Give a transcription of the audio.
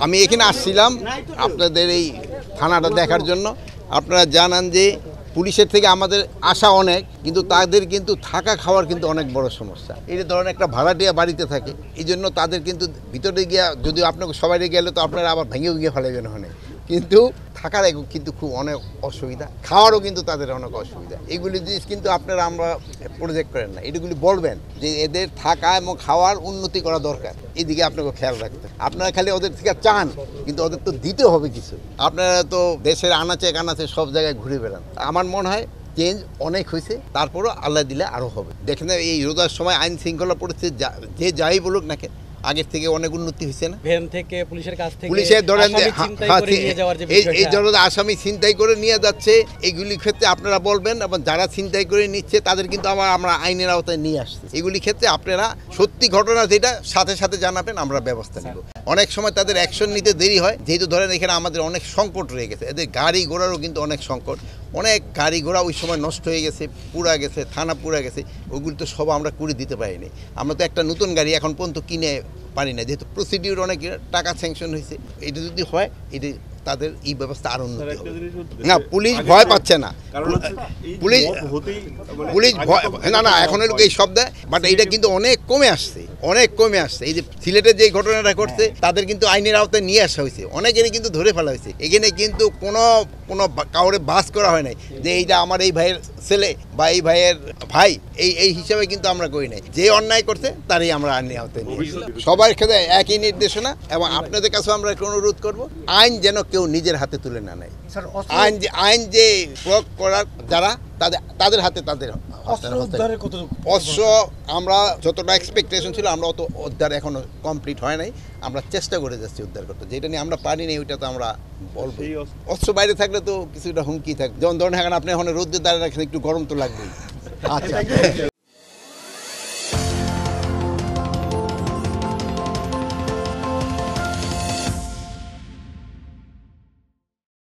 আমি এখানে আসছিলাম আপনাদের এই থানাটা দেখার জন্য। আপনারা জানান যে পুলিশের থেকে আমাদের আশা অনেক, কিন্তু তাদের কিন্তু থাকা খাওয়ার কিন্তু অনেক বড় সমস্যা। এই ধরনের একটা ভাড়াটিয়া বাড়িতে থাকে, এই জন্য তাদের কিন্তু ভিতরে গিয়া যদিও আপনাকে সবাই গেলে তো আপনারা আবার ভেঙে গিয়ে ফেলাবেন ওখানে, কিন্তু থাকার কিন্তু খুব অনেক অসুবিধা, খাওয়ারও কিন্তু তাদের অনেক অসুবিধা। এগুলি জিনিস কিন্তু আপনারা আমরা প্রজেক্ট করেন না, এগুলি বলবেন যে এদের থাকা এবং খাওয়ার উন্নতি করা দরকার, এদিকে আপনাকে খেয়াল রাখতে। আপনারা খালি ওদের থেকে চান, কিন্তু ওদের তো দিতে হবে কিছু। আপনারা তো দেশের আনাচে কানাচে সব জায়গায় ঘুরে বেড়ান। আমার মনে হয় চেঞ্জ অনেক হয়েছে, তারপরও আল্লাহ দিলে আরও হবে। দেখেন এই রোজার সময় আইন শৃঙ্খলা পরিস্থিতি যে যাই বলুক না কেন, আগের থেকে অনেক উন্নতি হয়েছে না? ভ্যান থেকে পুলিশের কাছ থেকে পুলিশের ধরেন এই জন্য আসামি ছিনতাই করে নিয়ে যাচ্ছে, এগুলি ক্ষেত্রে আপনারা বলবেন, এবং যারা ছিনতাই করে নিচ্ছে তাদের কিন্তু আমরা আইনের আওতায় নিয়ে আসছি। এগুলি ক্ষেত্রে আপনারা সত্যি ঘটনা যেটা সাথে সাথে জানাবেন, আমরা ব্যবস্থা নেব। অনেক সময় তাদের অ্যাকশন নিতে দেরি হয়, যেহেতু ধরেন এখানে আমাদের অনেক সংকট রয়ে গেছে, এদের গাড়ি ঘোড়ারও কিন্তু অনেক সংকট। অনেক গাড়ি ঘোড়া ওই সময় নষ্ট হয়ে গেছে, পুরা গেছে, থানা পুরা গেছে, ওগুলি তো সব আমরা করে দিতে পারিনি। আমরা তো একটা নতুন গাড়ি এখন পর্যন্ত কিনে পারি না, যেহেতু প্রসিডিউর অনেক টাকা স্যাংশন হয়েছে। এটা যদি হয়, এটি তাদের এই ব্যবস্থা আরো উন্নতি হবে না। পুলিশ ভয় পাচ্ছে না, পুলিশ না এখন এই শব্দ, বাট এইটা কিন্তু অনেক কমে আসছে, অনেক কমে আসছে। এই যে সিলেটের যে ঘটনাটা ঘটছে, তাদের কিন্তু আইনের আওতায় নিয়ে আসা হয়েছে, অনেকেরই কিন্তু ধরে ফেলা হয়েছে। এখানে কিন্তু কোনো কাউরে বাস করা হয় নাই যে এইটা আমার এই ভাইয়ের ছেলে বা এই ভাইয়ের ভাই, এই হিসাবে কিন্তু আমরা করি নাই। যে অন্যায় করছে তারই আমরা আইনের আওতায় নিয়ে। সবার ক্ষেত্রে একই নির্দেশনা, এবং আপনাদের কাছে আমরা অনুরোধ করব, আইন যেন কেউ নিজের হাতে তুলে না নেয়। আইন যে প্রয়োগ করার যারা তাদের হাতে, তাদের অস্ত্র আমরা যতটা এক্সপেকটেশন ছিল, আমরা অত উদ্ধার এখনো কমপ্লিট হয় নাই। আমরা চেষ্টা করে যাচ্ছি উদ্ধার করতে, যেটা নিয়ে আমরা পারি না ওইটা তো আমরা বলবো। অস্ত্র বাইরে থাকলে তো কিছুটা হুমকি থাকবে, যেমন ধরেন এখন আপনি এখন রোদ্রে দাঁড়িয়ে রাখেন, একটু গরম তো লাগবেই। আচ্ছা।